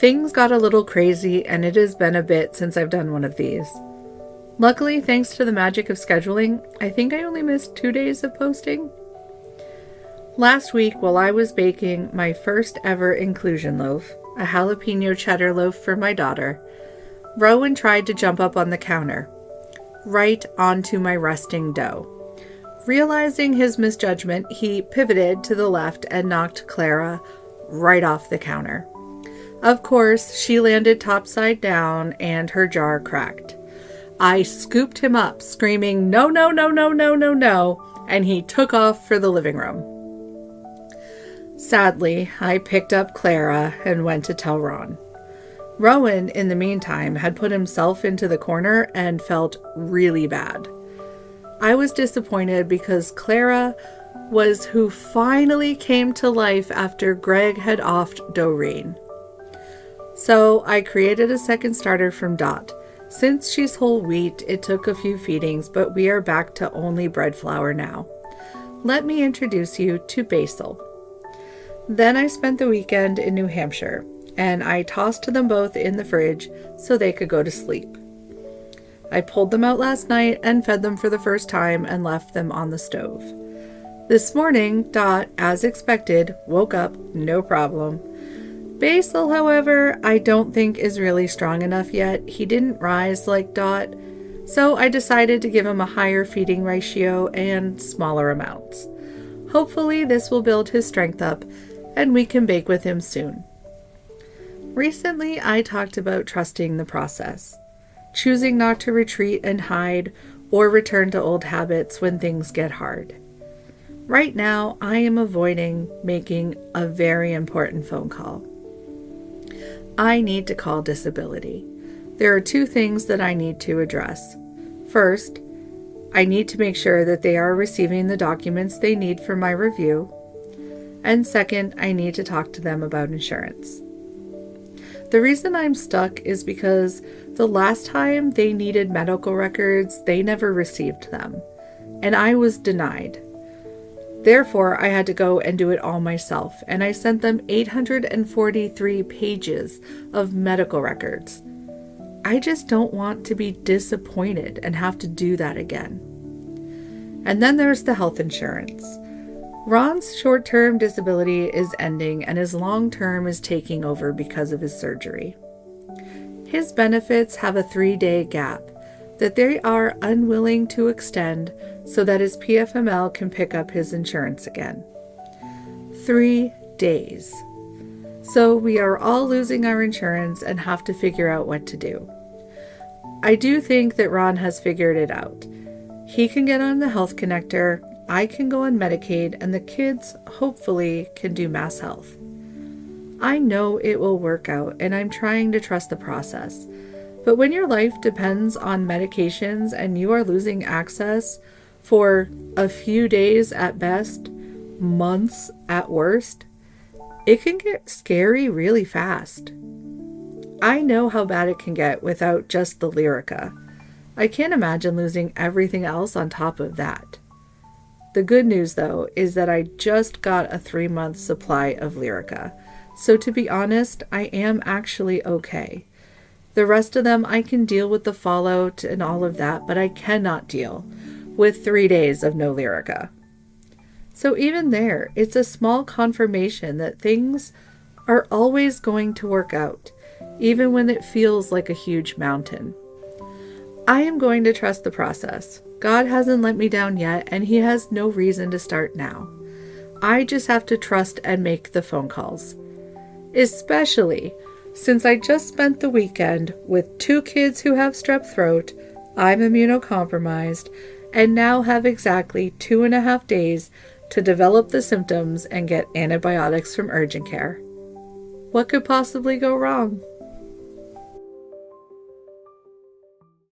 Things got a little crazy, and it has been a bit since I've done one of these. Luckily, thanks to the magic of scheduling, I think I only missed 2 days of posting. Last week, while I was baking my first ever inclusion loaf, a jalapeno cheddar loaf for my daughter, Rowan tried to jump up on the counter, right onto my resting dough. Realizing his misjudgment, he pivoted to the left and knocked Clara right off the counter. Of course, she landed topside down and her jar cracked. I scooped him up, screaming, "No, no, no, no, no, no, no," and he took off for the living room. Sadly, I picked up Clara and went to tell Ron. Rowan, in the meantime, had put himself into the corner and felt really bad. I was disappointed because Clara was who finally came to life after Greg had offed Doreen. So I created a second starter from Dot. Since she's whole wheat, it took a few feedings, but we are back to only bread flour now. Let me introduce you to Basil. Then I spent the weekend in New Hampshire, and I tossed them both in the fridge so they could go to sleep. I pulled them out last night and fed them for the first time and left them on the stove. This morning, Dot, as expected, woke up, no problem. Basil, however, I don't think is really strong enough yet. He didn't rise like Dot, so I decided to give him a higher feeding ratio and smaller amounts. Hopefully this will build his strength up and we can bake with him soon. Recently, I talked about trusting the process, choosing not to retreat and hide or return to old habits when things get hard. Right now, I am avoiding making a very important phone call. I need to call disability. There are 2 things that I need to address. First, I need to make sure that they are receiving the documents they need for my review. And second, I need to talk to them about insurance. The reason I'm stuck is because the last time they needed medical records, they never received them, and I was denied. Therefore, I had to go and do it all myself, and I sent them 843 pages of medical records. I just don't want to be disappointed and have to do that again. And then there's the health insurance. Ron's short-term disability is ending and his long-term is taking over because of his surgery. His benefits have a 3-day gap that they are unwilling to extend so that his PFML can pick up his insurance again. 3 days. So we are all losing our insurance and have to figure out what to do. I do think that Ron has figured it out. He can get on the Health Connector, I can go on Medicaid, and the kids, hopefully, can do Mass Health. I know it will work out, and I'm trying to trust the process. But when your life depends on medications and you are losing access for a few days at best, months at worst, it can get scary really fast. I know how bad it can get without just the Lyrica. I can't imagine losing everything else on top of that. The good news, though, is that I just got a 3-month supply of Lyrica. So to be honest, I am actually okay. The rest of them, I can deal with the fallout and all of that, but I cannot deal with 3 days of no Lyrica. So even there, it's a small confirmation that things are always going to work out, even when it feels like a huge mountain. I am going to trust the process. God hasn't let me down yet, and he has no reason to start now. I just have to trust and make the phone calls. Especially since I just spent the weekend with 2 kids who have strep throat, I'm immunocompromised, and now have exactly 2.5 days to develop the symptoms and get antibiotics from urgent care. What could possibly go wrong?